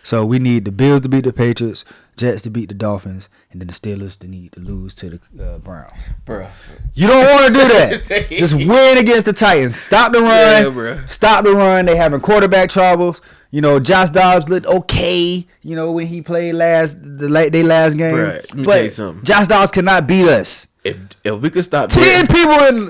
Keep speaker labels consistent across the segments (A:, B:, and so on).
A: So we need the Bills to beat the Patriots, Jets to beat the Dolphins, and then the Steelers to need to lose to the Browns.
B: Bro,
A: you don't want to do that. Just win against the Titans. Stop the run.
B: Yeah,
A: stop the run. They having quarterback troubles. You know, Josh Dobbs looked okay. You know, when he played their last game.
B: Bruh, let me tell you something.
A: Josh Dobbs cannot beat us.
B: If we could stop
A: 10 people in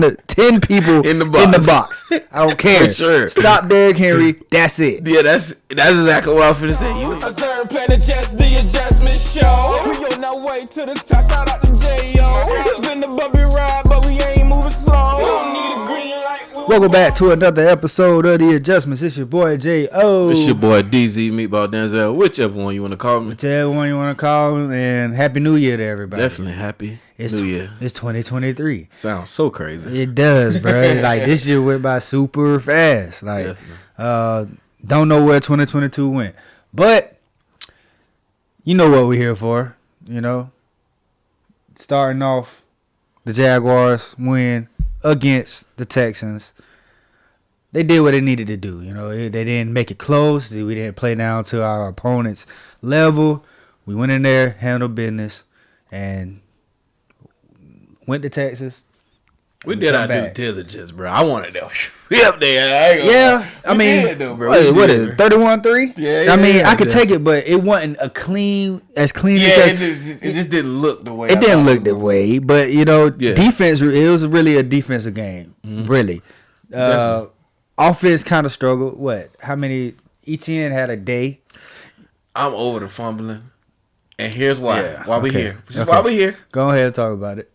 A: the box. I don't care.
B: For sure.
A: Stop Derrick Henry. That's it.
B: Yeah, that's exactly what I was finna say.
C: I playing the adjustment show. We on our way to the top. Shout out to J.O. It's been the bumpy ride, but we ain't moving slow. We don't need a green light.
A: Welcome back to another episode of The Adjustments. It's your boy J.O.
B: It's your boy DZ Meatball Denzel, whichever one you want to call me.
A: Whichever one you want to call him, and Happy New Year to everybody.
B: Definitely happy New Year.
A: It's 2023.
B: Sounds so crazy.
A: It does, bro. Like, this year went by super fast. Like, don't know where 2022 went. But, you know what we're here for, you know. Starting off, the Jaguars win against the Texans. They did what they needed to do. You know, they didn't make it close. We didn't play down to our opponent's level. We went in there, handled business, and went to Texas.
B: We did our due diligence, bro. I wanted to be up there.
A: Yeah, I mean, what is it, 31-3?
B: Yeah,
A: I mean, I could take it, but it wasn't as clean as
B: it just didn't look the way.
A: It didn't look the way, but you know, defense. It was really a defensive game, really. Offense kind of struggled. What? How many? Etienne had a day.
B: I'm over the fumbling, and here's why.
A: Yeah,
B: why we here? Why we here?
A: Go ahead and talk about it.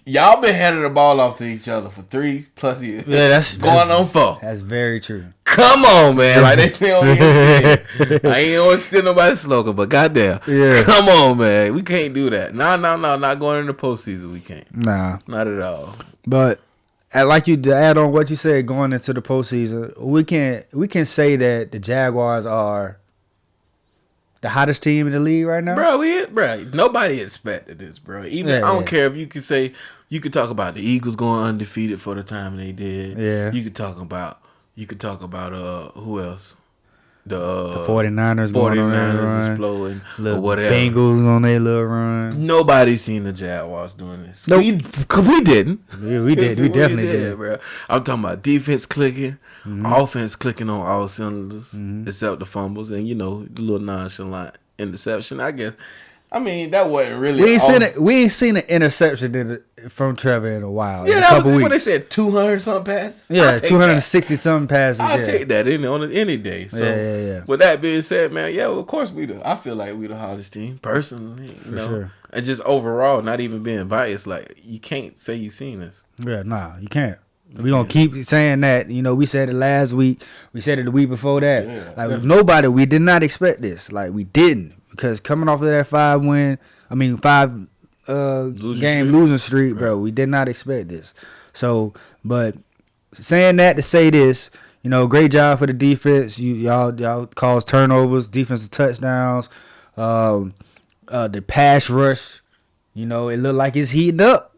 B: Y'all been handing the ball off to each other for 3+ years.
A: Yeah, that's
B: going on 4.
A: That's very true.
B: Come on, man. Like they say on ESPN. I ain't want to steal nobody's slogan, but goddamn.
A: Yeah.
B: Come on, man. We can't do that. No. Not going in the postseason. We can't.
A: Nah.
B: Not at all.
A: But I'd like you to add on what you said going into the postseason. We can say that the Jaguars are the hottest team in the league right now?
B: Bro, nobody expected this, bro. I don't care if you could say, you could talk about the Eagles going undefeated for the time they did.
A: Yeah.
B: You could talk about who else? The
A: 49ers going on their run.
B: Exploding
A: or
B: whatever.
A: Bengals on their little run.
B: Nobody's seen the Jaguars doing this.
A: Nope.
B: We didn't.
A: Yeah, we did. We definitely did,
B: bro. I'm talking about defense clicking, offense clicking on all cylinders, except the fumbles and the little nonchalant interception. I guess. I mean, that wasn't really.
A: We ain't seen an interception from Trevor in a while.
B: Yeah, that was when they said 200 something passes.
A: Yeah, 260 something passes.
B: I'll take that on any day. So,
A: yeah.
B: With that being said, man, well, of course I feel like we the hottest team personally. For sure. And just overall, not even being biased, like you can't say you seen this.
A: Yeah, nah, you can't. We gonna keep saying that. We said it last week. We said it the week before that. Yeah, we did not expect this. Like we didn't. Because coming off of that 5 game losing streak, bro, we did not expect this. So, but saying that to say this, great job for the defense. Y'all caused turnovers, defensive touchdowns, the pass rush. It looked like it's heating up.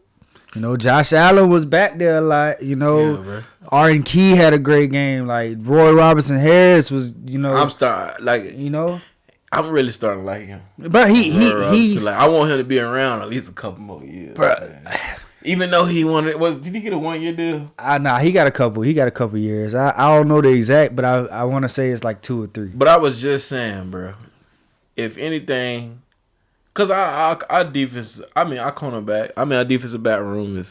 A: Josh Allen was back there a lot. Arden Key had a great game. Like Roy Robinson Harris was.
B: I'm starting like I'm really starting to like him.
A: But he's
B: like, I want him to be around at least a couple more years.
A: Bro.
B: Even though did he get a 1-year deal?
A: Nah, he got a couple years. I don't know the exact, but I want to say it's like 2 or 3.
B: But I was just saying, bro, if anything, because our defense, our defensive back room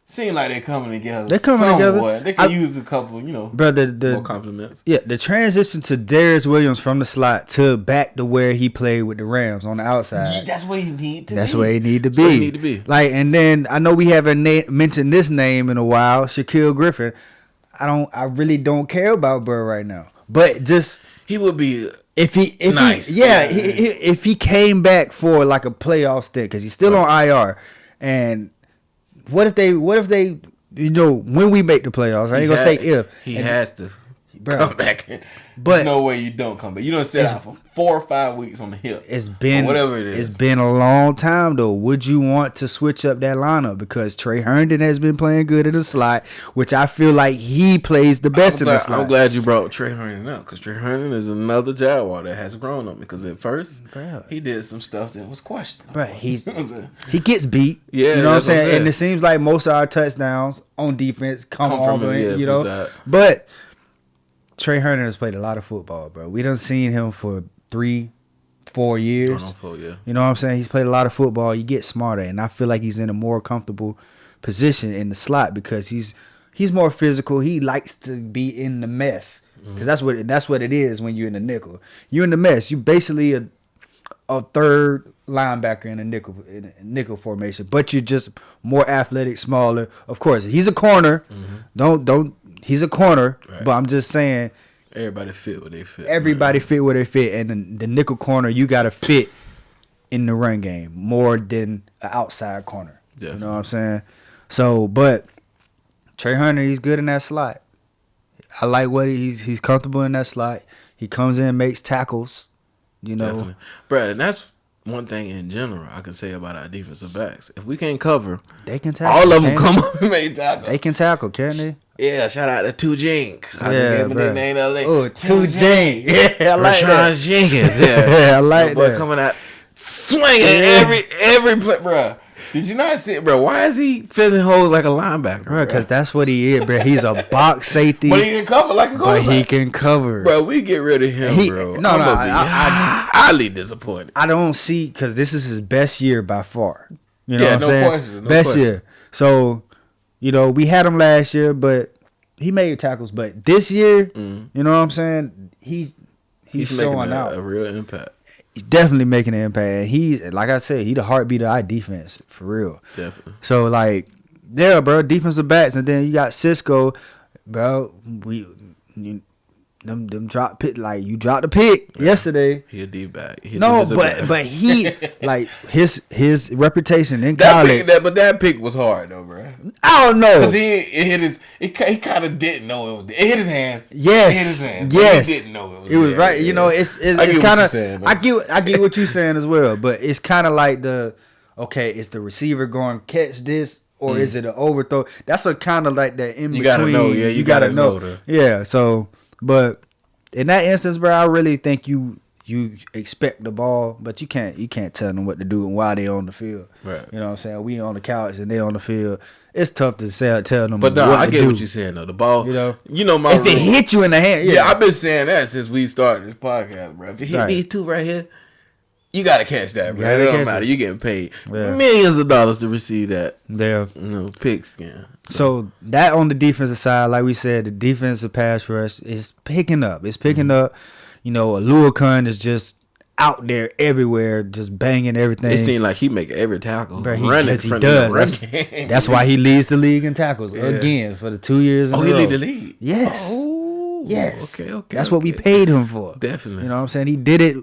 B: seem like they're coming together.
A: They're coming together.
B: They can use a couple,
A: bro,
B: more compliments.
A: Yeah, the transition to Darius Williams from the slot to back to where he played with the Rams on the outside.
B: Yeah, that's where he need to be.
A: That's where he need to be. Like, and then I know we haven't mentioned this name in a while, Shaquille Griffin. I really don't care about Burr right now. But just
B: he would be
A: if he came back for like a playoff stint because he's still on IR. And What if they when we make the playoffs? I ain't gonna say if.
B: He has to.
A: bro.
B: come back.
A: But
B: there's no way you don't come back. You don't sit out for 4 or 5 weeks on the hip.
A: It's been
B: whatever it is.
A: It's been a long time though. Would you want to switch up that lineup because Trey Herndon has been playing good in the slot, which I feel like he plays the best in the slot.
B: I'm glad you brought Trey Herndon up because Trey Herndon is another Jaguar that has grown up because at first he did some stuff that was questionable.
A: But he gets beat.
B: Yeah,
A: you know what I'm saying? And it seems like most of our touchdowns on defense come from him, you know. But Trey Herndon has played a lot of football, bro. We done seen him for 3-4 years. You know what I'm saying? He's played a lot of football. You get smarter, and I feel like he's in a more comfortable position in the slot because he's more physical. He likes to be in the mess because that's what it is when you're in the nickel. You're in the mess. You basically a third linebacker in a nickel formation, but you're just more athletic, smaller. Of course, he's a corner. He's a corner, right. But I'm just saying.
B: Everybody fit where they fit.
A: Everybody fit where they fit, and the nickel corner, you got to fit in the run game more than an outside corner. Definitely. You know what I'm saying? So, but Trey Herndon, he's good in that slot. I like what he's comfortable in that slot. He comes in, makes tackles. You know,
B: definitely, Brad, and that's one thing in general I can say about our defensive backs. If we can't cover,
A: they can tackle.
B: All of them come up and make tackles.
A: They can tackle, can't they?
B: Yeah, shout out to Two Jinx.
A: Yeah, bro.
B: Oh,
A: Two Jinx. Yeah, I like
B: Rashawn
A: that.
B: Jenkins. Yeah,
A: I like
B: boy
A: that.
B: coming out swinging every play, bro. Did you not see it, bro? Why is he filling holes like a linebacker,
A: bro? Because that's what he is, bro. He's a box safety,
B: but he can cover like a quarterback.
A: But he can cover,
B: bro. We get rid of him, bro. I'm highly disappointed.
A: I don't see because this is his best year by far. You know
B: yeah,
A: what I'm saying?
B: Question,
A: best year. So, you know, we had him last year, but he made tackles. But this year, you know what I'm saying? He's showing
B: making
A: out
B: a real impact.
A: He's definitely making an impact. And he's, like I said, he the heartbeat of our defense, for real.
B: Definitely.
A: So, like, yeah, bro, defensive backs. And then you got Cisco, bro. Them drop pick, like, you dropped the pick yesterday.
B: He a D-back.
A: But he, like, his reputation in college.
B: That pick was hard, though, bro.
A: I don't know.
B: Because he kind of didn't know it was. It hit his hands.
A: Yes.
B: It hit his hands.
A: Yes.
B: He didn't know it was.
A: It was right. Yeah. You know, it's kind of. I get what you're saying as well, but it's kind of like is the receiver going to catch this or is it an overthrow? That's a kind of like the in between.
B: You gotta know. Yeah, you gotta know.
A: Yeah. So, but in that instance, bro, I really think you expect the ball, but you can't tell them what to do and why they on the field.
B: Right.
A: You know what I'm saying? We on the couch and they on the field. It's tough to tell them.
B: But no, I get what you're saying though. The ball, you know my
A: if it hit you in the hand,
B: yeah, I've been saying that since we started this podcast, bro. If it hit these two right here, you gotta catch that, bro. It don't matter. You getting paid millions of dollars to receive that.
A: Yeah,
B: pigskin.
A: So that on the defensive side, like we said, the defensive pass rush is picking up. It's picking up. You know, Aluakun is just out there everywhere, just banging everything.
B: It seems like he make every tackle.
A: Bro, he does. That's why he leads the league in tackles again for the 2 years in a row.
B: He lead the league?
A: Yes.
B: Oh,
A: yes.
B: Okay.
A: That's what we paid him for.
B: Definitely.
A: You know what I'm saying? He did it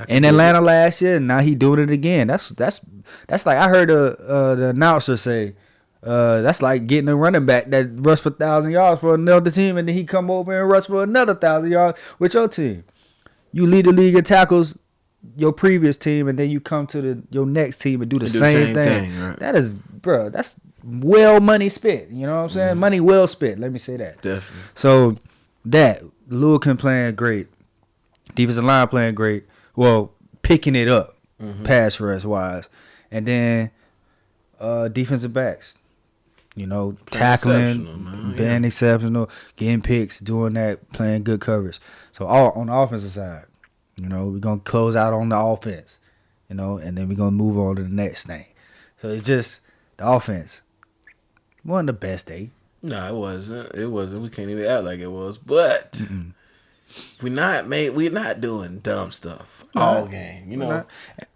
A: in Atlanta last year, and now he doing it again. That's like I heard the announcer say, that's like getting a running back that rush for 1,000 yards for another team, and then he come over and rush for another 1,000 yards with your team. You lead the league in tackles, your previous team, and then you come to your next team and do the same thing. Right. That is, bro, that's well money spent. You know what I'm saying? Money well spent. Let me say that.
B: Definitely.
A: So Lewickin playing great, defensive line playing great. Well, picking it up, pass rush wise, and then defensive backs. You know, tackling, being exceptional, getting picks, doing that, playing good coverage. So all on the offensive side, you know, we're going to close out on the offense, you know, and then we're going to move on to the next thing. So it's just the offense. Wasn't the best day.
B: No, it wasn't. It wasn't. We can't even act like it was. But we're not doing dumb stuff all game, you know.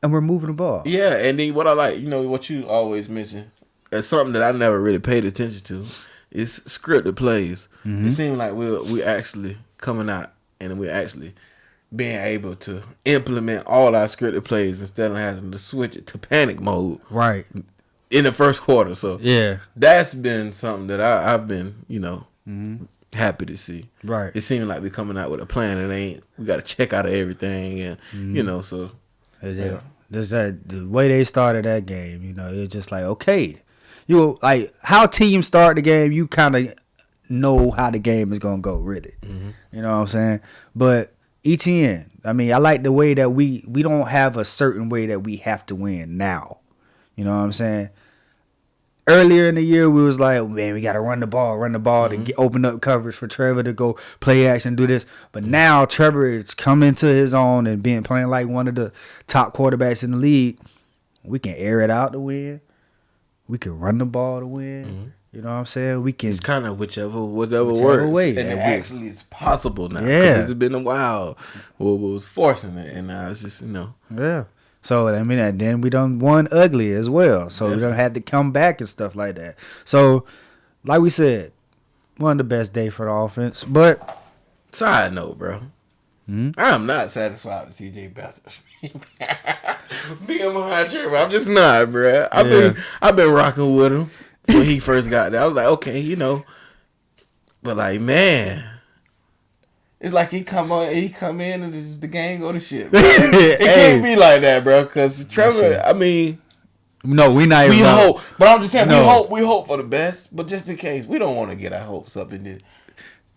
A: And we're moving the ball.
B: Yeah, and then what I like, you know, what you always mention, as something that I never really paid attention to, is scripted plays. It seems like we're actually coming out and we're actually being able to implement all our scripted plays instead of having to switch it to panic mode.
A: Right.
B: In the first quarter. So
A: yeah,
B: that's been something that I've been, you know, happy to see.
A: Right.
B: It seemed like we're coming out with a plan. It ain't. We got to check out of everything, and you know. So
A: yeah. Just that the way they started that game, you know, it's just like okay, you like how teams start the game. You kind of know how the game is gonna go, really. You know what I'm saying? But ETN, I mean, I like the way that we don't have a certain way that we have to win now. You know what I'm saying? Earlier in the year, we was like, man, we got to run the ball to open up coverage for Trevor to go play action, do this. But now Trevor is coming to his own and playing like one of the top quarterbacks in the league. We can air it out to win. We can run the ball to win. You know what I'm saying? We can.
B: It's kind of whichever works.
A: Way.
B: And actually, it's possible now.
A: Yeah.
B: It's been a while where we was forcing it, and now it's just, you know.
A: Yeah. So, I mean, and then we done won ugly as well. So, we done had to come back and stuff like that. So, like we said, one of the best day for the offense. But,
B: side note, bro. I'm not satisfied with CJ Beathard. Being behind Trevor, I'm just not, bro. I've been rocking with him when he first got there. I was like, okay, you know. But, like, man. It's like he come in and just the game go to shit. Bro. It can't be like that, bro. Because Trevor, I mean,
A: no, we not even.
B: We hope, but I'm just saying we hope for the best. But just in case, we don't want to get our hopes up, and then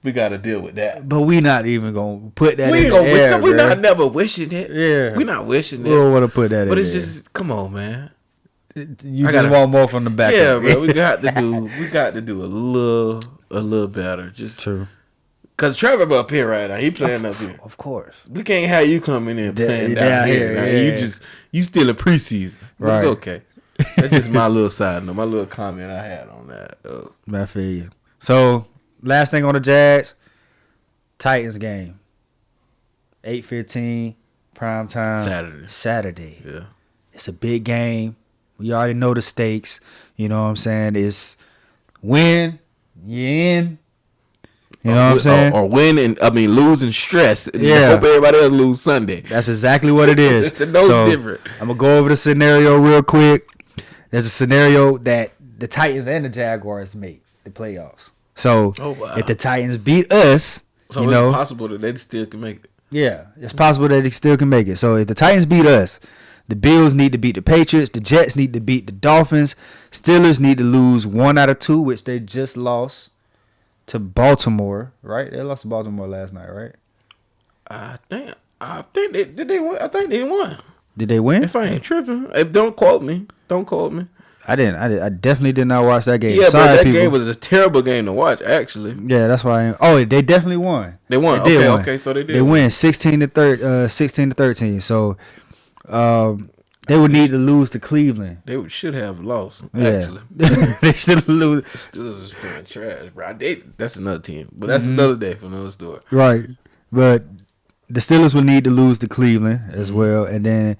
B: we got to deal with that.
A: But we not even gonna put that. We in the air,
B: we not never wishing it.
A: Yeah,
B: we not wishing it.
A: We don't want to put that.
B: But
A: in
B: it's
A: there.
B: just come on, man.
A: You just want more from the back.
B: Yeah, bro. We got to do a little better. Just
A: true.
B: Cause Trevor up here right now, he playing up here.
A: Of course,
B: we can't have you coming in playing down here. Now. You still in preseason, right? It's okay. That's just my little side note, my little comment I had on that.
A: I feel you. So last thing on the Jags, Titans game, 8:15, prime time, Saturday.
B: Yeah,
A: it's a big game. We already know the stakes. You know what I'm saying? It's win, you in. You know what I'm saying?
B: Or win and lose and stress. And hope everybody else lose Sunday.
A: That's exactly what it is.
B: It's no different.
A: I'm gonna go over the scenario real quick. There's a scenario that the Titans and the Jaguars make the playoffs. So if the Titans beat us,
B: so it's possible that they still can make it.
A: Yeah, it's possible that they still can make it. So if the Titans beat us, the Bills need to beat the Patriots. The Jets need to beat the Dolphins. Steelers need to lose 1 out of 2, which they just lost to Baltimore, right? They lost to Baltimore last night, right?
B: I think they won. I think they won.
A: Did they win?
B: If I ain't tripping, don't quote me. Don't quote me.
A: I didn't. I definitely did not watch that game.
B: Yeah,
A: sorry,
B: but that game was a terrible game to watch. Actually.
A: Yeah, that's why. They definitely won.
B: They won. Okay. So they did.
A: They win 16-13. So, they would need to lose to Cleveland.
B: They should have lost. Actually,
A: they should lose.
B: Steelers is playing trash, bro. That's another team, but that's another day for another story.
A: Right, but the Steelers would need to lose to Cleveland as well, and then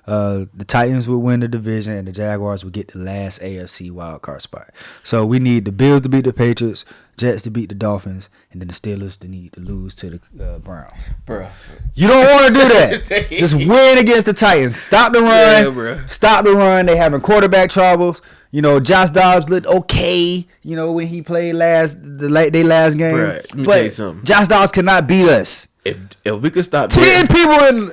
A: the Titans would win the division, and the Jaguars would get the last AFC wildcard spot. So we need the Bills to beat the Patriots, Jets to beat the Dolphins, and then the Steelers to need to lose to the Browns.
B: Bro,
A: you don't want to do that. Just win against the Titans. Stop the run.
B: Yeah,
A: stop the run. They having quarterback troubles. You know, Josh Dobbs looked okay. You know when he played their last game.
B: Right. Let me tell you something.
A: Josh Dobbs cannot beat us.
B: If we could stop
A: 10 people in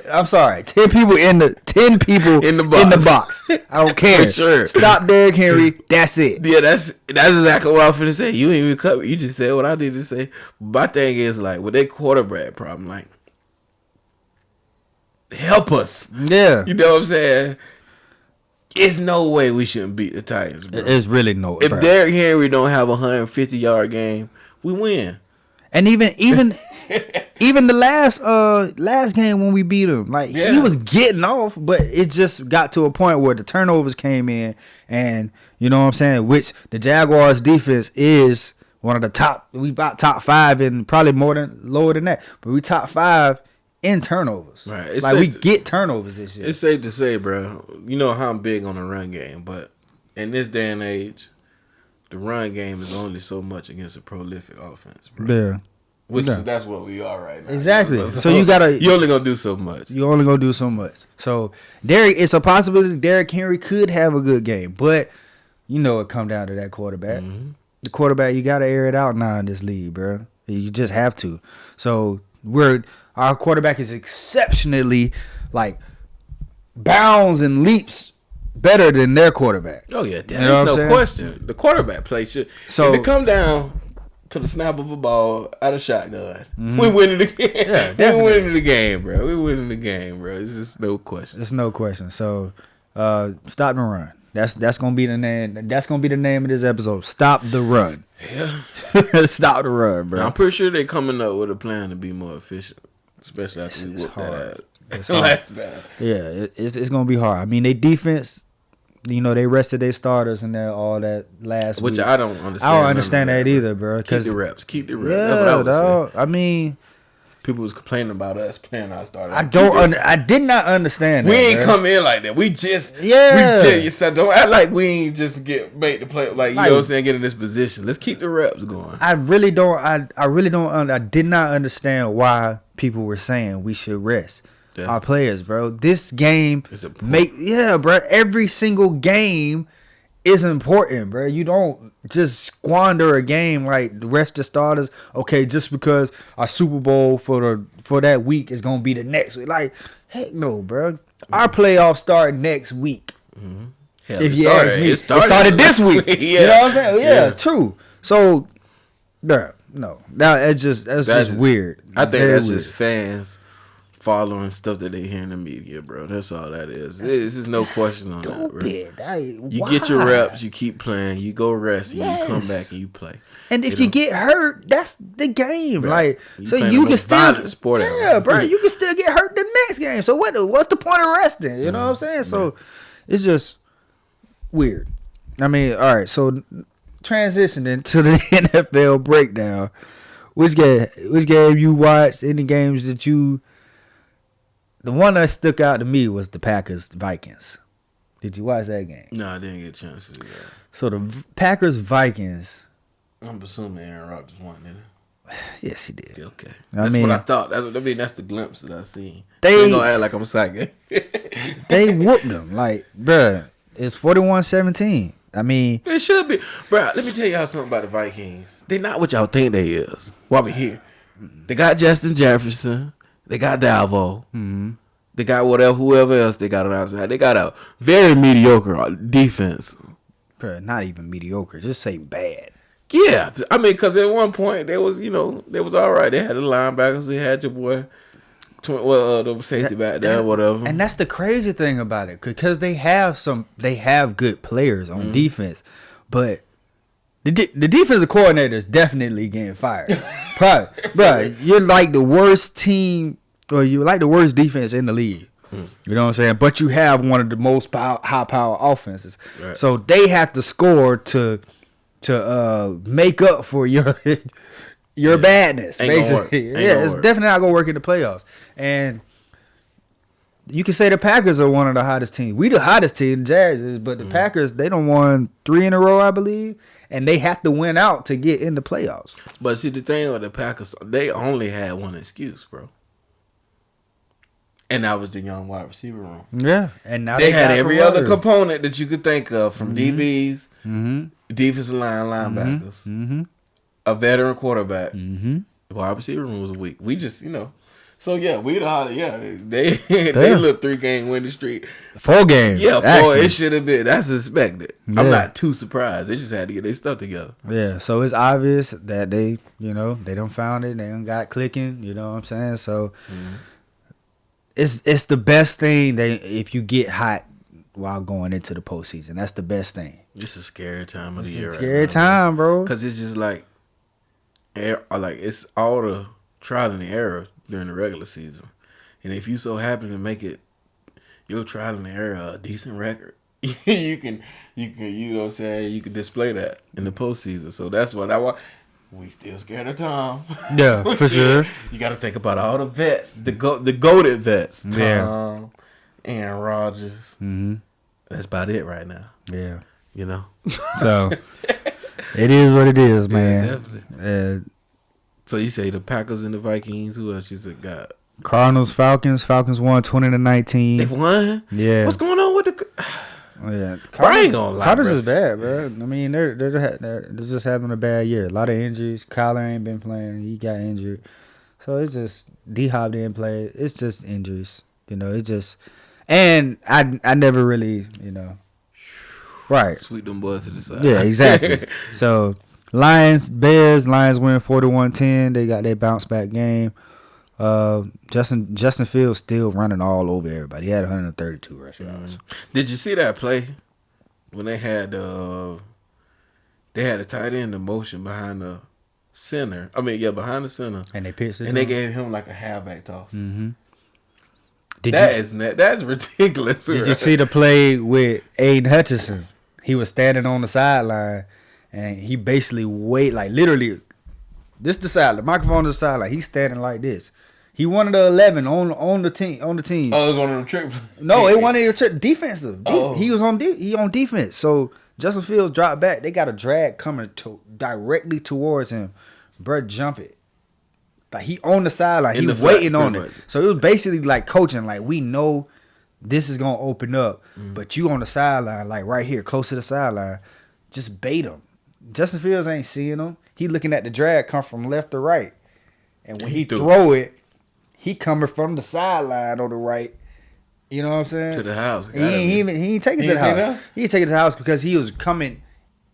A: the box. I don't care.
B: For sure.
A: Stop Derrick Henry. That's it.
B: Yeah, that's exactly what I was finna say. You ain't even cover. You just said what I need to say. My thing is like with their quarterback problem, like help us.
A: Yeah.
B: You know what I'm saying? It's no way we shouldn't beat the Titans, bro.
A: It's really no way.
B: If Derrick Henry don't have a 150-yard game, we win.
A: And even the last game when we beat him, he was getting off, but it just got to a point where the turnovers came in, and you know what I'm saying, which the Jaguars defense is one of the top. We about top 5 and probably lower than that, but we top 5 in turnovers.
B: Right, it's
A: we get turnovers this year.
B: It's safe to say, bro. You know how I'm big on the run game, but in this day and age, the run game is only so much against a prolific offense, bro.
A: Yeah.
B: That's what we are right now.
A: Exactly.
B: You know?
A: So you
B: only gonna do so much.
A: You only gonna do so much. So it's a possibility Derrick Henry could have a good game, but you know it come down to that quarterback. Mm-hmm. The quarterback, you gotta air it out now in this league, bro. You just have to. So our quarterback is exceptionally like bounds and leaps better than their quarterback.
B: Oh yeah, there's no question. The quarterback play should. So if it come down to the snap of a ball out of shotgun, we winning the game. Yeah, we winning the game, bro. We winning the game, bro. It's just no question.
A: There's no question. So stop the run. That's gonna be the name. That's gonna be the name of this episode. Stop the run.
B: Yeah,
A: stop the run, bro.
B: I'm pretty sure they're coming up with a plan to be more efficient, especially after we whoop that ass last time.
A: Yeah, it's gonna be hard. I mean, they defense. You know, they rested their starters and all that last week.
B: Which I don't understand.
A: I don't understand that either, bro.
B: Keep the reps. Keep the reps.
A: Yeah,
B: that's what I
A: was saying. I mean,
B: people was complaining about us playing our starters.
A: I did not understand.
B: We
A: that,
B: ain't
A: bro.
B: come in like that. We just don't act like we ain't just get made to play like you know what I'm saying. Get in this position. Let's keep the reps going.
A: I really don't. I did not understand why people were saying we should rest. Our players, bro. This game bro. Every single game is important, bro. You don't just squander a game like the rest of the starters. Okay, just because our Super Bowl for that week is gonna be the next week. Like, heck no, bro. Our playoffs start next week.
B: Mm-hmm.
A: If you ask me, it started this week. Yeah. You know what I'm saying? Yeah, true. So, bro, no, that's just weird.
B: I think that's weird. Just fans following stuff that they hear in the media, bro. That's all that is. This is no question on that, bro. You get your reps, you keep playing, you go rest, and you come back and you play.
A: And if you get hurt, that's the game.
B: Bro,
A: like,
B: you
A: so you can still
B: sport
A: bro, you can still get hurt the next game. So what's the point of resting? You know what I'm saying? So it's just weird. I mean, all right, so transitioning to the NFL breakdown. Which game you watched? Any games that you... The one that stuck out to me was the Packers-Vikings. Did you watch that game?
B: No, I didn't get a chance to do that.
A: So the Packers-Vikings.
B: I'm assuming Aaron Rodgers won, didn't he?
A: Yes, he did.
B: Okay. That's what I thought. That's the glimpse that I seen.
A: They
B: ain't gonna act like I'm psychic.
A: They whooped them. Like, bruh, it's 41-17. I mean,
B: it should be. Bruh, let me tell y'all something about the Vikings. They not what y'all think they is. While we here. They got Justin Jefferson. They got Dalvo. Mm-hmm. They got whoever else they got on outside. They got a very mediocre defense.
A: Bro, not even mediocre. Just say bad.
B: Yeah, I mean, because at one point they was all right. They had the linebackers. They had your boy, the safety back there, whatever.
A: And that's the crazy thing about it, because they have good players on defense, but the defensive coordinator is definitely getting fired. Probably, bro, you're like the worst team, or you're like the worst defense in the league. You know what I'm saying? But you have one of the most high power offenses, right. So they have to score to make up for your badness. Basically, it's definitely not gonna work in the playoffs. And you can say the Packers are one of the hottest teams. We the hottest team, the Jags is, but the Packers, they done won 3 in a row, I believe, and they have to win out to get in the playoffs.
B: But see, the thing with the Packers, they only had one excuse, bro. And that was the young wide receiver room.
A: Yeah, and now
B: they had every other component that you could think of, from DBs, defensive line, linebackers, a veteran quarterback. The wide receiver room was weak. We just, so yeah, we the hottest. Yeah, they look 3-game winning streak.
A: 4 games.
B: Yeah, 4. It should have been. That's expected. Yeah. I'm not too surprised. They just had to get their stuff together.
A: Yeah, so it's obvious that they done found it. They done got clicking. You know what I'm saying? So. It's the best thing if you get hot while going into the postseason. That's the best thing.
B: It's a scary time of the year.
A: Scary time, bro.
B: Because it's just it's all the trial and error during the regular season, and if you so happen to make it your trial and error a decent record, you can you know what I'm saying, you can display that in the postseason. So that's what I want. We still scared of Tom.
A: Yeah, for sure.
B: You got to think about all the vets, the goated vets. Tom, Aaron Rodgers. Mm-hmm. That's about it right now.
A: Yeah.
B: So,
A: it is what it is, man.
B: Yeah, definitely. So you say the Packers and the Vikings. Who else you said got?
A: Cardinals, Falcons. Falcons won 20-19.
B: They won?
A: Yeah.
B: What's going on with the...
A: Oh, yeah,
B: Bro, I ain't gonna lie,
A: Cardinals
B: bro.
A: is bad, bro. I mean, they're just having a bad year. A lot of injuries. Kyler ain't been playing. He got injured. So it's just D-Hop didn't play. It's just injuries. It's just, and I never really, right.
B: Sweep them boys to the side.
A: Yeah, exactly. So Lions win 41-10. They got their bounce back game. Justin Fields still running all over everybody. He had 132 rushing yards.
B: Did you see that play when they had a tight end in motion behind the center? Behind the center.
A: And they pitched it.
B: And they gave him like a halfback toss.
A: Mm-hmm.
B: That's ridiculous.
A: Did you see the play with Aiden Hutchinson? He was standing on the sideline, and he basically literally, this the sideline, the microphone to the sideline. He's standing like this. He one of the 11 on the team.
B: Oh, it was one of them tricks.
A: No, it wasn't even defensive.
B: Oh.
A: He was on defense. So Justin Fields dropped back. They got a drag coming directly towards him. Bruh, jump it. Like he on the sideline. He waiting on it. So it was basically like coaching. Like we know this is gonna open up, but you on the sideline, like right here, close to the sideline, just bait him. Justin Fields ain't seeing him. He looking at the drag come from left to right, and when he throw it, he coming from the sideline on the right. You know what I'm saying?
B: To the house.
A: He ain't take it to the house. He ain't take it to the house because he was coming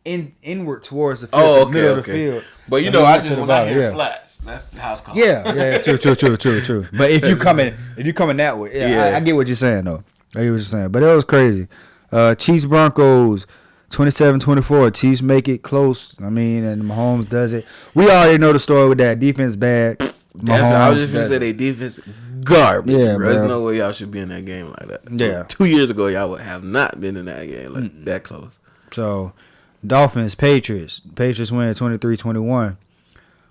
A: inward towards the field, middle of the field.
B: But
A: So
B: I hear flats, that's the house call.
A: Yeah, true. But if you coming that way, I get what you're saying though. I get what you're saying. But it was crazy. Chiefs Broncos 27-24. Chiefs make it close. I mean, and Mahomes does it. We already know the story with that defense bad.
B: Definitely. I was just gonna say they defense garbage.
A: Yeah,
B: bro. There's
A: bro.
B: no way y'all should be in that game like that.
A: Yeah.
B: 2 years ago, y'all would have not been in that game that close.
A: So, Dolphins, Patriots win 23-21,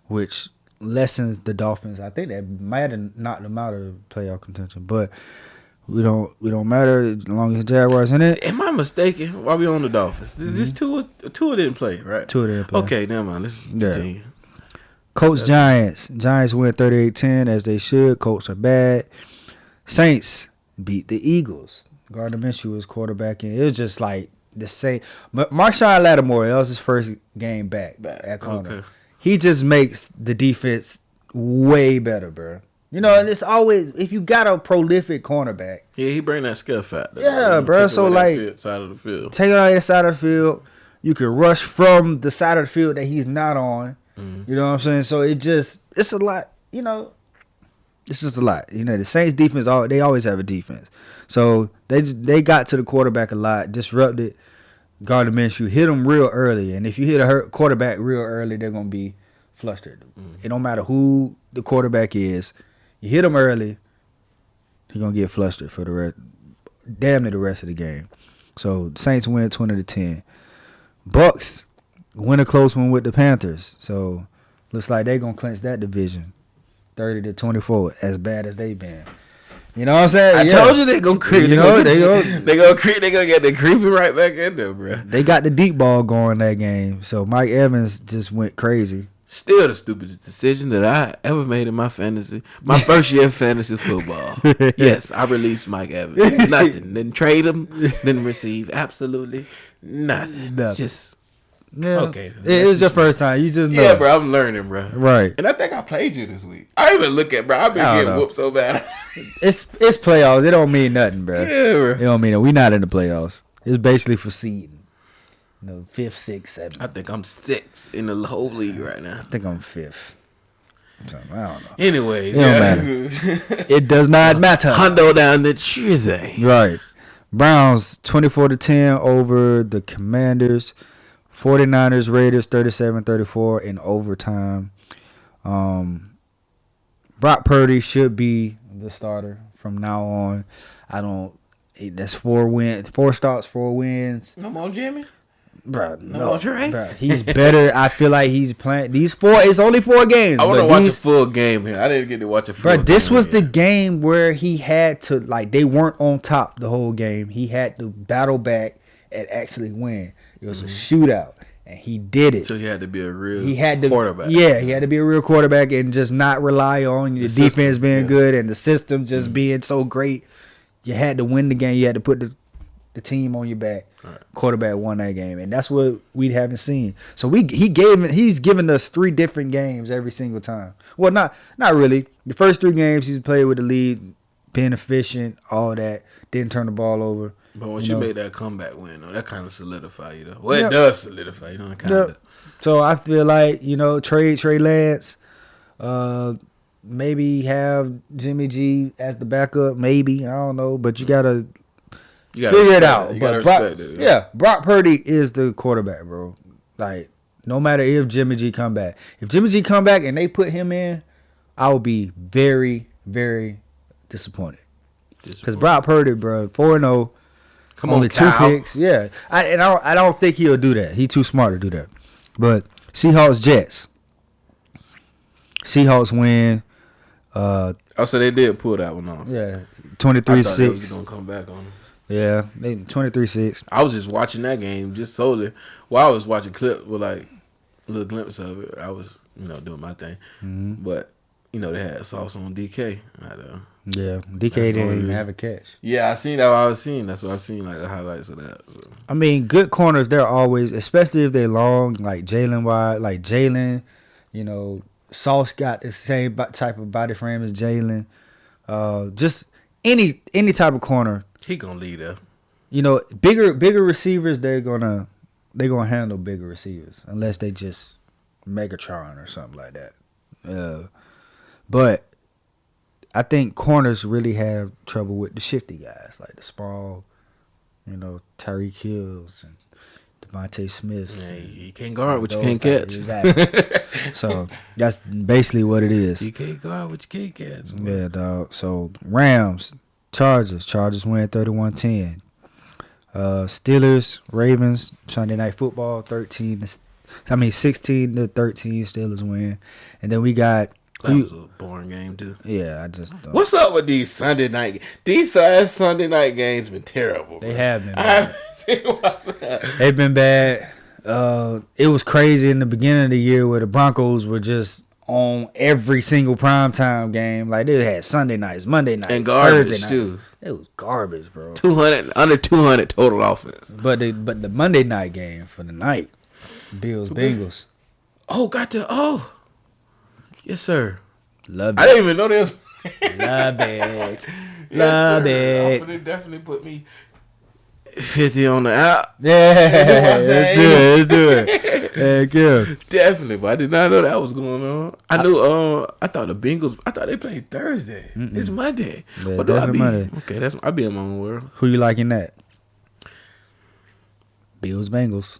A: which lessens the Dolphins. I think that might have knocked them out of playoff contention, but we don't matter as long as the Jaguars in it.
B: Am I mistaken? While we on the Dolphins, this Tua didn't play, right?
A: Tua didn't play.
B: Okay, never mind. Let's continue.
A: Colts, Giants win 38-10 as they should. Colts are bad. Saints beat the Eagles. Gardner Minshew was quarterbacking. It was just like the same. Marshawn Lattimore, that was his first game back at corner.
B: Okay.
A: He just makes the defense way better, bro. It's always, if you got a prolific cornerback.
B: Yeah, he bring that skill factor.
A: Yeah, bro. So
B: side of the field.
A: Take it on the side of the field. You can rush from the side of the field that he's not on. You know what I'm saying? So it's a lot. It's just a lot. The Saints defense, they always have a defense. So they got to the quarterback a lot, disrupted Gardner Minshew, hit him real early. And if you hit a quarterback real early, they're gonna be flustered. It don't matter who the quarterback is. You hit him early, he's gonna get flustered for damn near the rest of the game. So Saints win 20-10. Bucks win a close one with the Panthers. So looks like they're gonna clinch that division 30-24, as bad as they've been. You know what I'm saying?
B: I told you they gonna creep. They gonna creep. They gonna get the creeping right back in there, bro.
A: They got the deep ball going that game. So Mike Evans just went crazy.
B: Still the stupidest decision that I ever made in my fantasy. My first year of fantasy football. Yes, I released Mike Evans. Nothing. Didn't trade him. Didn't receive absolutely nothing. Just okay.
A: It was your first time. You just know.
B: Yeah, bro. I'm learning, bro.
A: Right.
B: And I think I played you this week. I didn't even look at, bro. I've been getting whooped so bad.
A: It's playoffs. It don't mean nothing, bro.
B: Yeah, bro.
A: It don't mean nothing. We not in the playoffs. It's basically for seeding. 5th, 6th, 7th.
B: I think I'm 6th in the whole league right now.
A: I think I'm 5th. I don't know.
B: Anyways,
A: it don't matter. It does not matter.
B: Hundo down the Tuesday.
A: Right. Browns 24-10 over the Commanders. 49ers, Raiders 37-34 in overtime. Brock Purdy should be the starter from now on. That's 4 starts, 4 wins.
B: No more Jimmy?
A: Bro,
B: no more Trey?
A: Bro, he's better. I feel like he's playing these 4. It's only 4 games.
B: I want to watch a full game here. I didn't get to watch a full game.
A: Bro, this was the game where he had to, they weren't on top the whole game. He had to battle back and actually win. It was a shootout. And he did it.
B: So he had to be a real
A: quarterback. Yeah, he had to be a real quarterback and just not rely on the defense being good and the system just being so great. You had to win the game. You had to put the team on your back.
B: Right.
A: Quarterback won that game, and that's what we haven't seen. So he's given us 3 different games every single time. Well, not really. The first 3 games he's played with the lead, being efficient, all that. Didn't turn the ball over.
B: But once you make that comeback win, though, that kind of solidify you, though. Well, it does solidify, it kind of.
A: So I feel like, trade Trey Lance, maybe have Jimmy G as the backup, maybe. I don't know, but you gotta figure it out. But Brock Purdy is the quarterback, bro. Like, no matter if Jimmy G come back. If Jimmy G come back and they put him in, I will be very, very disappointed. Because Brock Purdy, bro, 4-0. Only 2 picks. Yeah. I don't think he'll do that. He's too smart to do that. But Seahawks, Jets. Seahawks win.
B: So they did pull that one off.
A: Yeah. 23-6.
B: I thought they was going to come back on them.
A: Yeah. They 23-6.
B: I was just watching that game just solely. While I was watching clips with like a little glimpse of it. I was, doing my thing. Mm-hmm. But, they had sauce on DK.
A: Yeah, DK didn't even have a catch.
B: Yeah, I seen that. I was seeing. That's what I seen, like the highlights of that. So.
A: I mean, good corners. They're always, especially if they're long, like Jalen wide, like Jalen. Sauce got the same type of body frame as Jalen. Just any type of corner.
B: He gonna lead up.
A: Bigger receivers. They're gonna handle bigger receivers unless they just Megatron or something like that. But I think corners really have trouble with the shifty guys, like the Sproul, Tyreek Hills and Devontae Smith.
B: Yeah, you can't guard what you can't catch.
A: Exactly. So that's basically what it is.
B: You can't guard what you can't catch. Man.
A: Yeah, dog. So Rams, Chargers win 31-10. Steelers, Ravens, Sunday Night Football, 16-13 Steelers win. And then we got...
B: That was a boring game too.
A: Yeah, I just.
B: What's up with these Sunday night? These Sunday night games been terrible.
A: They have been. They've been bad. It was crazy in the beginning of the year where the Broncos were just on every single primetime game. Like they had Sunday nights, Monday nights,
B: and garbage
A: Thursday
B: too.
A: Nights. It was garbage, bro.
B: Under 200 total offense.
A: But the Monday night game for the night, Bills Bengals.
B: Yes, sir.
A: Love it.
B: I didn't even know this.
A: Love it.
B: Love
A: it.
B: They definitely put me 50 on the app.
A: Yeah, let's do it. Heck yeah.
B: Definitely, but I did not know that was going on. I knew. I thought the Bengals. I thought they played Thursday. Mm-mm. It's Monday.
A: Yeah,
B: what do I be?
A: Monday.
B: Okay, I be in my own world.
A: Who you liking that? Bills Bengals.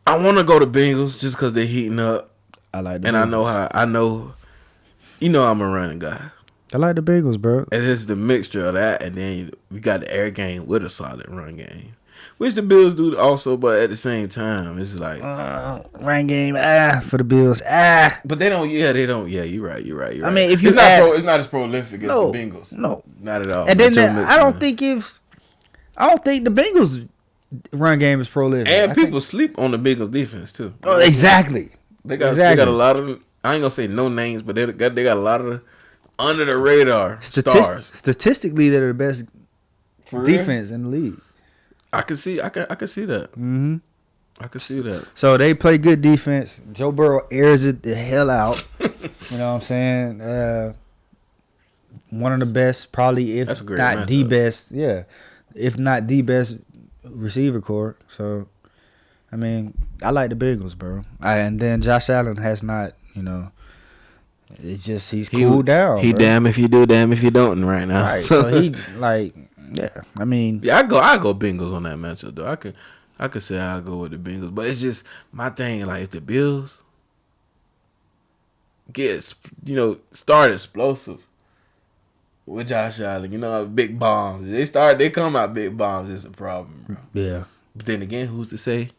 B: I want to go to Bengals just because they're heating up.
A: I like the
B: and
A: Bengals.
B: I know, I'm a running guy.
A: I like the Bengals, bro.
B: And it's the mixture of that, and then we got the air game with a solid run game, which the Bills do also. But at the same time, it's like
A: run game for the Bills
B: But they don't. Yeah, they don't. Yeah, you're right.
A: I mean, if you
B: it's not as prolific as the Bengals.
A: No,
B: not at all.
A: And then I don't think the Bengals run game is prolific.
B: And people sleep on the Bengals defense too.
A: Oh, exactly.
B: They got a lot of. I ain't gonna say no names, but they got a lot of under the radar stars.
A: Statistically, they're the best defense in the league.
B: I can see that.
A: Mm-hmm.
B: I can see that.
A: So they play good defense. Joe Burrow airs it the hell out. You know what I'm saying? One of the best, probably if not the best. Yeah, if not the best receiver corps. So. I mean, I like the Bengals, bro. And then Josh Allen has not, it's just he's cooled down.
B: He
A: bro.
B: Damn if you do, damn if you don't right now.
A: Right. So he I mean,
B: yeah, I go Bengals on that matchup though. I could say I go with the Bengals, but it's just my thing. Like if the Bills get start explosive with Josh Allen, big bombs. They come out big bombs. It's a problem, bro.
A: Yeah.
B: But then again, who's to say?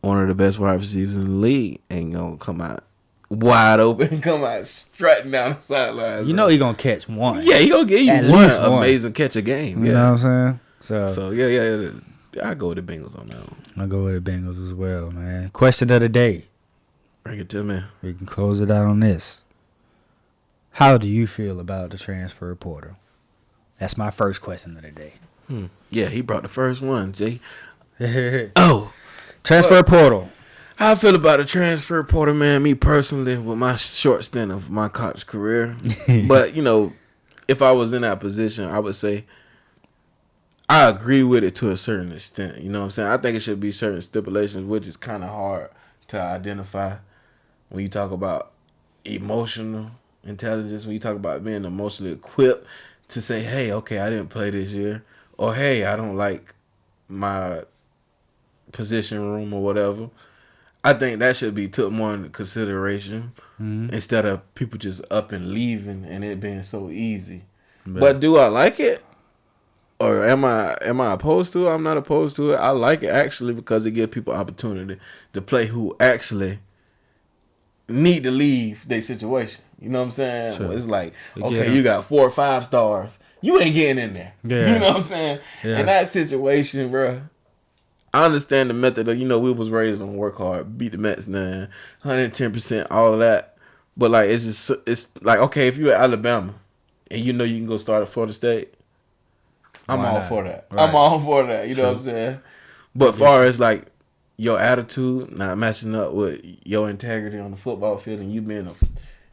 B: One of the best wide receivers in the league ain't gonna come out wide open and come out strutting down the sidelines.
A: He gonna catch one.
B: Yeah, he gonna give you one amazing catch a game.
A: You know what I'm saying?
B: So yeah. I go with the Bengals on that one.
A: I go with the Bengals as well, man. Question of the day.
B: Bring it to me.
A: We can close it out on this. How do you feel about the transfer portal? That's my first question of the day.
B: Yeah, he brought the first one, Jay.
A: Oh, transfer portal.
B: How I feel about the transfer portal, man, me personally, with my short stint of my college career. But, you know, if I was in that position, I would say I agree with it to a certain extent. You know what I'm saying? I think it should be certain stipulations, which is kind of hard to identify when you talk about emotional intelligence, when you talk about being emotionally equipped to say, hey, okay, I didn't play this year, or hey, I don't like my position room or whatever. I think that should be took more into consideration instead of people just up and leaving and it being so easy. But do I like it? Or am I opposed to it? I'm not opposed to it. I like it actually because it gives people opportunity to play who actually need to leave their situation. You know what I'm saying?
A: Sure.
B: It's like, okay, you got 4 or 5 stars. You ain't getting in there.
A: Yeah.
B: You know what I'm saying?
A: Yeah.
B: In that situation, bro, I understand the method of, we was raised on work hard, beat the Mets, 110%, all of that. But, like, it's like, okay, if you're at Alabama and you know you can go start at Florida State, I'm all for that. Right. I'm all for that. You know what I'm saying? But as far as, like, your attitude not matching up with your integrity on the football field and you being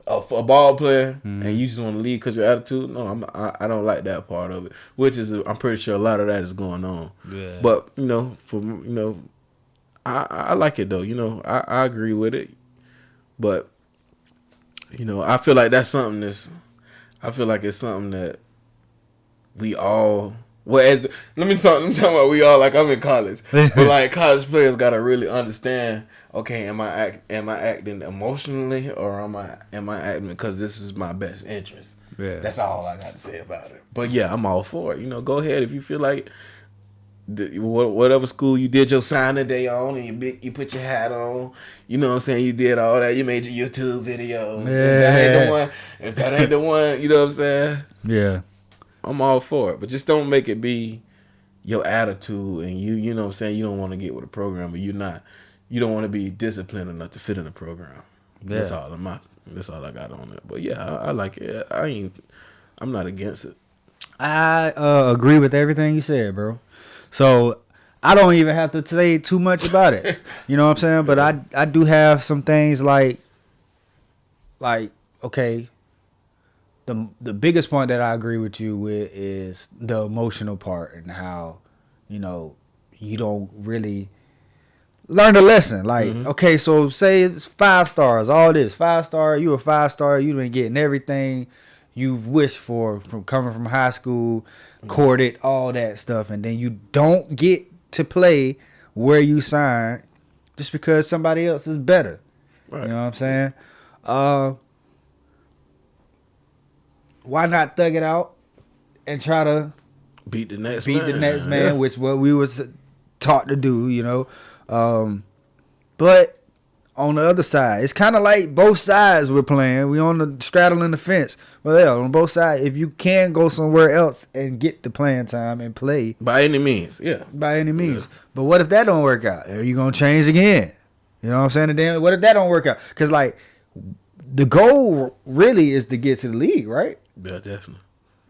B: a ball player and you just want to leave because your attitude, no, I don't like that part of it. Which is, I'm pretty sure a lot of that is going on. Yeah. But, I like it, though. I agree with it. But, I feel like that's something I feel like it's something that we all... Well, let me talk about we all, like, I'm in college. But, like, college players got to really understand, okay, am I acting emotionally or am I acting because this is my best interest? Yeah. That's all I got to say about it. But, yeah, I'm all for it. Go ahead if you feel like whatever school you did your signing day on and you put your hat on, you know what I'm saying, you did all that, you made your YouTube video. Yeah. If that ain't the one, you know what I'm saying? Yeah. I'm all for it, but just don't make it be your attitude and you know what I'm saying, you don't want to get with a program, but you don't want to be disciplined enough to fit in the program. Yeah. That's all I got on it. But yeah, I like it. I'm not against it.
A: I agree with everything you said, bro. So I don't even have to say too much about it. You know what I'm saying? But I do have some things like okay, the biggest point that I agree with you with is the emotional part and how, you don't really learn the lesson. Like, okay, so say it's 5 stars, all this 5 star, you a 5 star, you been getting everything you've wished for from coming from high school, courted, all that stuff, and then you don't get to play where you signed just because somebody else is better. Right. You know what I'm saying? Why not thug it out and try to
B: beat the next
A: man, which what we was taught to do, But on the other side, it's kind of like both sides we're playing. We on the straddling the fence. Well, yeah, on both sides, if you can go somewhere else and get the playing time and play
B: by any means, yeah,
A: by any means. Yeah. But what if that don't work out? Are you gonna change again? You know what I'm saying? And then what if that don't work out? Because like the goal really is to get to the league, right?
B: Yeah, definitely.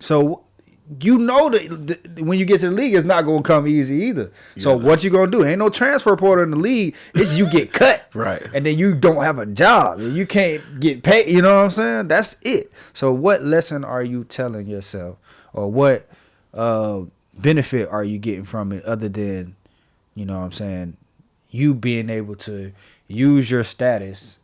A: So that when you get to the league, it's not gonna come easy either. Yeah. So what you gonna do? Ain't no transfer portal in the league. It's you get cut,
B: right?
A: And then you don't have a job. You can't get paid. You know what I'm saying? That's it. So what lesson are you telling yourself, or what benefit are you getting from it other than, you know what I'm saying, you being able to use your status,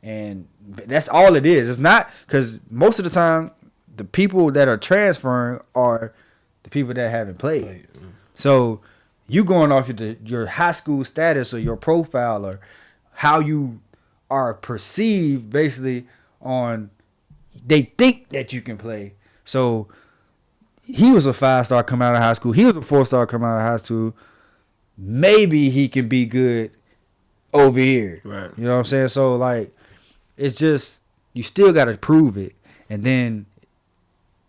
A: and that's all it is. It's not because most of the time, the people that are transferring are the people that haven't played. So you going off your high school status or your profile or how you are perceived basically on they think that you can play. So he was a 5-star coming out of high school. He was a 4-star coming out of high school. Maybe he can be good over here. Right. You know what I'm saying? So like it's just you still got to prove it. And then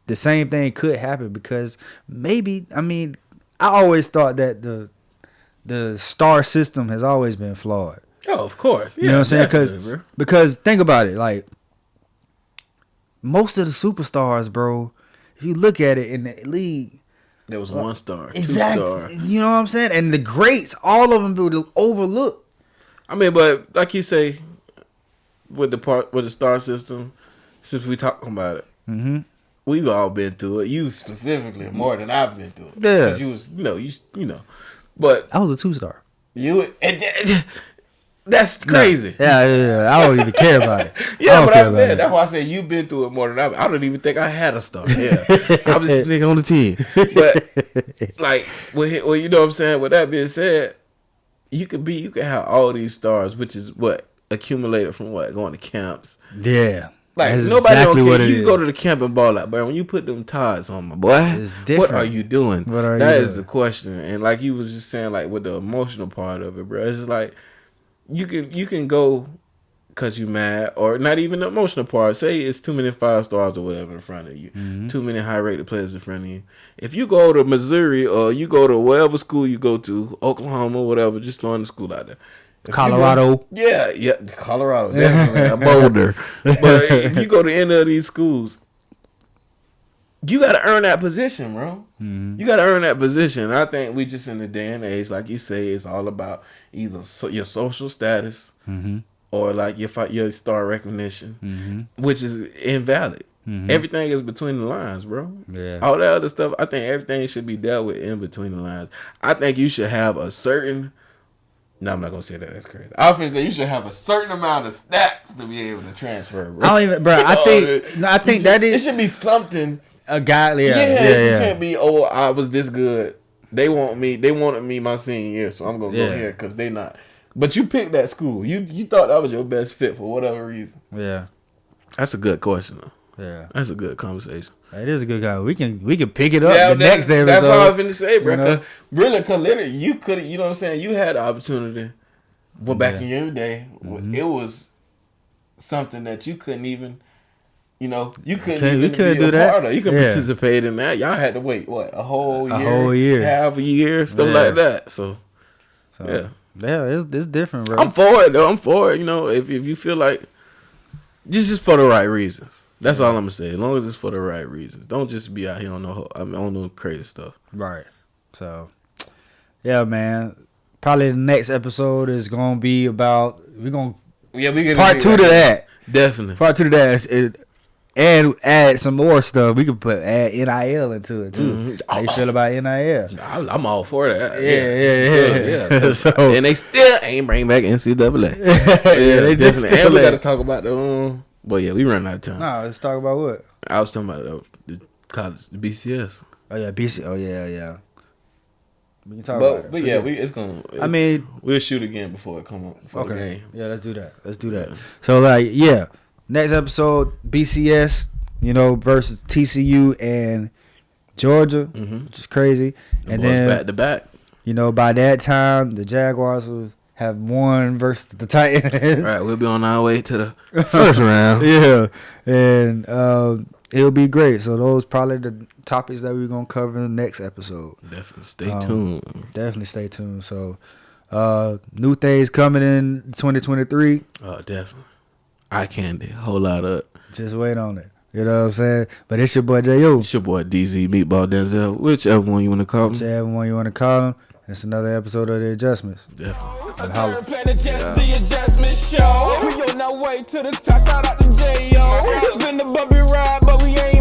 A: the same thing could happen because maybe, I always thought that the star system has always been flawed.
B: Oh, of course. Yeah,
A: you know what I'm saying? Because think about it. Like, most of the superstars, bro, if you look at it in the league,
B: there was 1 star,
A: exactly.
B: 2 star.
A: You know what I'm saying? And the greats, all of them were overlooked.
B: I mean, but like you say, with the star system, since we talking about it, we've all been through it. You specifically more than I've been through it.
A: Yeah,
B: 'cause you was, you know, but
A: I was a 2-star.
B: That's crazy.
A: Yeah. I don't even care about it.
B: Yeah, but I'm saying that's why I said you've been through it more than I don't even think I had a star. Yeah, I was just a nigga on the team. But like, well, you know what I'm saying. With that being said, you can have all these stars, which is what accumulated from going to camps.
A: Yeah.
B: Like
A: that's
B: nobody
A: exactly
B: don't care.
A: what it
B: You
A: is.
B: go to the camp and ball out, but when you put them ties on, my boy,
A: It's different.
B: what are you doing? That is
A: doing?
B: the question. And like you was just saying, like with the emotional part of it, bro, it's just like you can go because you mad, or not even the emotional part. Say it's too many 5 stars or whatever in front of you, too many high rated players in front of you. If you go to Missouri or you go to wherever school you go to, Oklahoma, whatever, just throwing the school out there.
A: Colorado.
B: Colorado, definitely. Boulder. But if you go to any of these schools, you got to earn that position, bro. You got to earn that position. I think we just in the day and age, like you say, it's all about either your social status or like your star recognition, which is invalid. Everything is between the lines, bro.
A: Yeah.
B: All that other stuff, I think everything should be dealt with in between the lines. I think you should have a certain... No, I'm not gonna say that. That's crazy. I was gonna say you should have a certain amount of stats to be able to transfer, bro.
A: I don't even, bro. I think that is.
B: It should be something.
A: A guy, yeah.
B: It just can't be. Oh, I was this good. They want me. They wanted me my senior year, so I'm gonna go here because they not. But you picked that school. You thought that was your best fit for whatever reason.
A: Yeah.
B: That's a good question, though.
A: Yeah.
B: That's a good conversation.
A: It is a good guy. We can pick it up the next episode.
B: That's what I was finna say, bro.
A: You know?
B: Cause literally, you could, you know what I'm saying? You had the opportunity. Well, back in your day, it was something that you couldn't even, you couldn't even be a part of. You could participate in that. Y'all had to wait, a whole year, half a year, stuff like that. So yeah,
A: it's different, bro.
B: I'm for it, though. I'm for it. If you feel like, just for the right reasons. That's all I'm gonna say. As long as it's for the right reasons, don't just be out here on no crazy stuff.
A: Right. So, yeah, man. Probably the next episode is gonna be about we gonna part 2 to that.
B: Definitely
A: part 2 to that. And add some more stuff. We could add NIL into it too. How you feel about NIL?
B: I'm all for that.
A: Yeah.
B: So, and they still ain't bring back NCAA.
A: They
B: definitely. And we got to talk about the. Well, yeah, we run out of time.
A: No, let's talk about what?
B: I was talking about the college, the BCS.
A: Oh yeah, BC. Oh yeah. We can talk about it.
B: But yeah, it's gonna.
A: I mean,
B: we'll shoot again before it come up. Okay. The game.
A: Yeah, let's do that. Yeah. So next episode BCS, versus TCU and Georgia, which is crazy. And then
B: back to back.
A: By that time the Jaguars will have won versus the Titans.
B: Right, we'll be on our way to the first round.
A: Yeah, and it'll be great. So those probably the topics that we're gonna cover in the next episode.
B: Definitely stay tuned.
A: Definitely stay tuned. So new things coming in 2023.
B: Oh, definitely. Eye candy, whole lot up.
A: Just wait on it. You know what I'm saying? But it's your boy J.O.
B: It's your boy DZ Meatball Denzel, whichever one you want to call him.
A: Whichever one you want to call him. It's another episode of The Adjustments.
B: Definitely.
C: The Adjustment Show. We on our way to the top. Shout out to J.O. It's been the bumpy ride, but we ain't